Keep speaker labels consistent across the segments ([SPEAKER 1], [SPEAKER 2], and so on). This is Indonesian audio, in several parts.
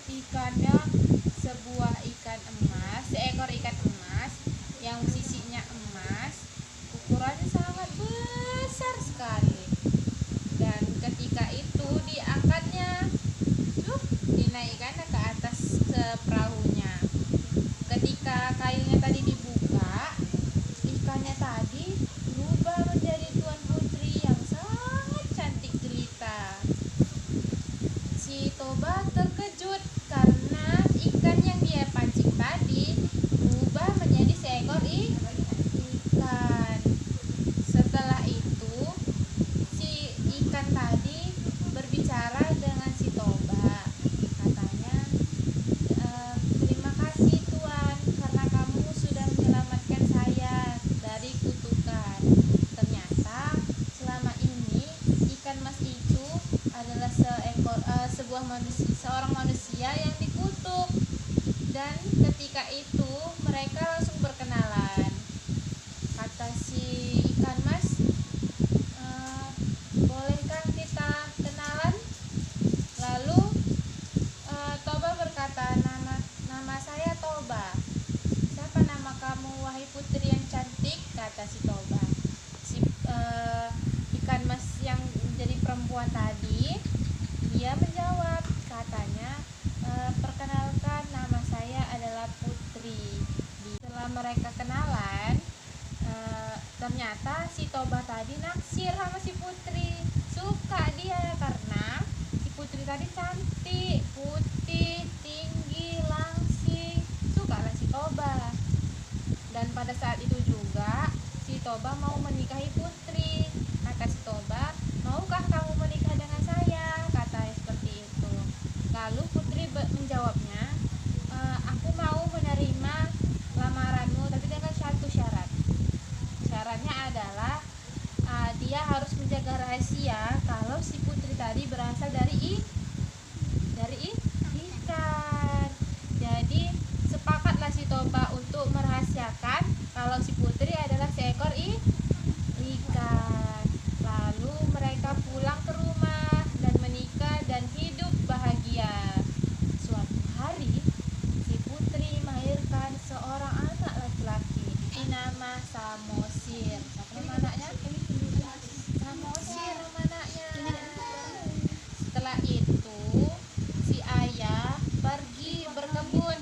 [SPEAKER 1] Ikannya seekor ikan emas yang sisinya emas, ukurannya sangat besar sekali. Dan ketika itu diangkatnya, dinaikkan ke atas perahunya. Ketika kailnya tadi dibuka, ikannya tadi berubah menjadi Tuan Putri yang sangat cantik jelita. Si Toba terkejut karena ikan yang dia pancing tadi berubah menjadi seekor ikan. Setelah itu, si ikan tadi berbicara dengan si Toba. Katanya, terima kasih Tuan karena kamu sudah menyelamatkan saya dari kutukan. Ternyata selama ini ikan mas itu adalah seorang manusia yang dikutuk. Dan ketika itu mereka langsung berkenalan. Kata si ikan mas, bolehkah kita kenalan? Lalu Toba berkata, nama saya Toba. Siapa nama kamu wahai putri yang cantik? Kata si Toba. Si ikan mas yang jadi perempuan tadi, dia menjawab, katanya, perkenalkan nama saya adalah Putri. Setelah mereka kenalan, ternyata si Toba tadi naksir sama si Putri. Suka dia karena si Putri tadi cantik, putih, tinggi, langsing. Sukalah si Toba. Dan pada saat itu juga si Toba mau menikahi Putri. Kata si Toba, maukah kamu menikah dengan saya? Katanya seperti itu. Lalu Putri menjawabnya, aku mau menerima lamaranmu tapi dengan satu syarat. Syaratnya adalah dia harus menjaga rahasia kalau si Putri tadi berasal dari ikan. Jadi sepakatlah si Toba untuk merahasiakan kalau si Putri adalah seekor ikan. Lalu mereka pulang ke rumah dan menikah dan hidup bahagia. Suatu hari si Putri melahirkan seorang anak laki-laki. Nama Samosir. Siapa nama anaknya? Samosir nama anaknya. Setelah itu si ayah pergi berkebun.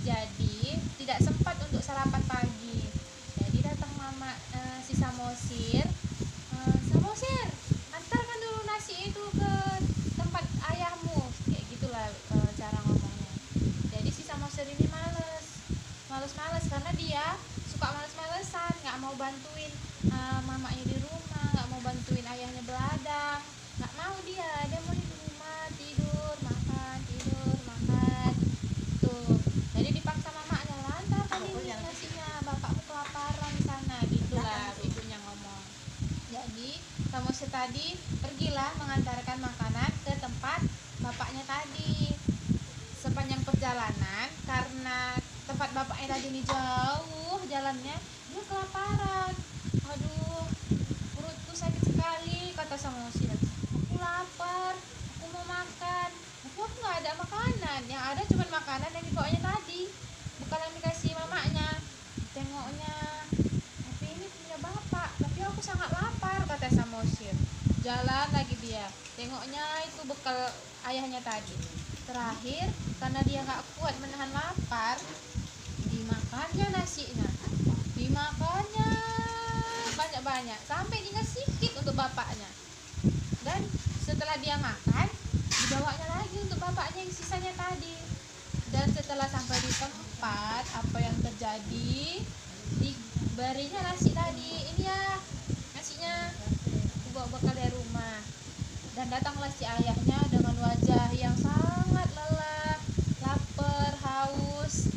[SPEAKER 1] Jadi tidak sempat untuk sarapan pagi. Jadi datang si Samosir. Samosir, antarkan dulu nasi itu ke tempat ayahmu. Kayak gitulah cara ngomongnya. Jadi si Samosir ini males karena dia suka males-malesan, nggak mau bantuin mamanya di rumah, nggak mau bantuin ayahnya beladang, nggak mau dia mau di rumah tidur makan tuh. Jadi dipaksa mamanya, lantar kali ini nasinya, bapakmu kelaparan di sana, gitulah ibunya ngomong. Jadi Samosir tadi pergilah mengantarkan makanan ke tempat bapaknya tadi. Sepanjang perjalanan, karena tempat bapaknya tadi ini jauh jalannya, dia kelaparan. Aduh, perutku sakit sekali, kata Samosir. Aku lapar, aku mau makan. Aku nggak ada makanan, yang ada cuma makanan yang dibawanya tadi, bukan yang dikasih mamanya. Tengoknya, tapi ini punya bapak, tapi aku sangat lapar, kata Samosir. Jalan lagi dia, tengoknya itu bekal ayahnya tadi. Terakhir, karena dia gak kuat menahan lapar, dimakannya nasinya, dimakannya banyak-banyak sampai tinggal sedikit untuk bapaknya. Dan setelah dia makan, dibawanya lagi untuk bapaknya yang sisanya tadi. Dan setelah sampai di tempat, apa yang terjadi? Diberinya nasi tadi. Ini ya nasinya, aku bawa bekal dari rumah. Dan datanglah si ayahnya dengan wajah yang sangat lelah, lapar, haus.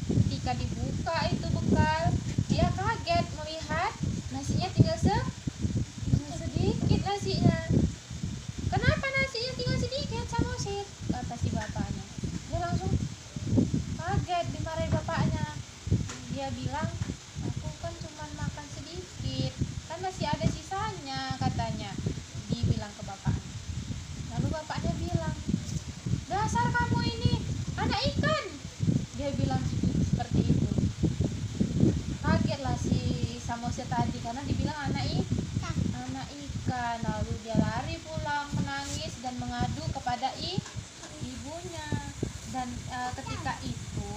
[SPEAKER 1] Ketika dibuka itu bekal, dia kaget melihat nasinya tinggal sedikit nasinya. Kenapa nasinya tinggal sedikit, Samosir? Kata si bapaknya. Dia langsung kaget, dimarahi bapaknya. Dia bilang, aku kan cuma makan sedikit, kan masih ada sisanya, katanya. Dibilang ke bapaknya. Lalu bapaknya bilang, dasar kamu Samosir tadi karena dibilang anak ikan. Lalu dia lari pulang menangis dan mengadu kepada ibunya. Dan ketika itu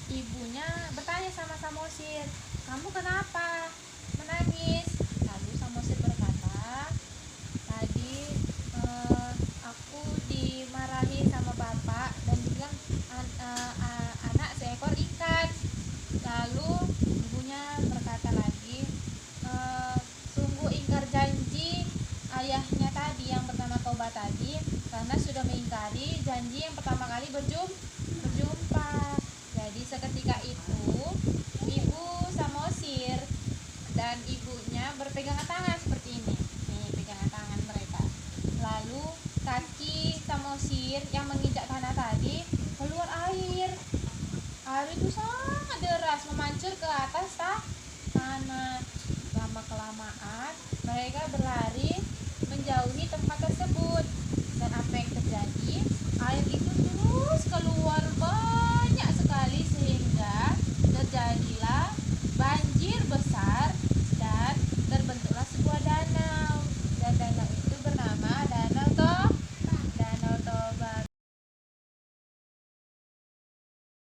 [SPEAKER 1] ibunya bertanya sama Samosir, kamu kenapa menangis? Lalu Samosir berkata, tadi aku dimarahi sama bapak dan bilang anak seekor ikan. Lalu ibunya berkata lagi, sungguh ingkar janji ayahnya tadi yang bernama Toba tadi, karena sudah mengingkari janji yang pertama kali berjumpa. Jadi seketika itu ibu Samosir dan ibunya berpegangan tangan seperti ini. Nih pegangan tangan mereka. Lalu kaki Samosir yang menginjak tanah tadi keluar air. Air itu sangat deras memancur ke atas tanah. Lama kelamaan mereka berlari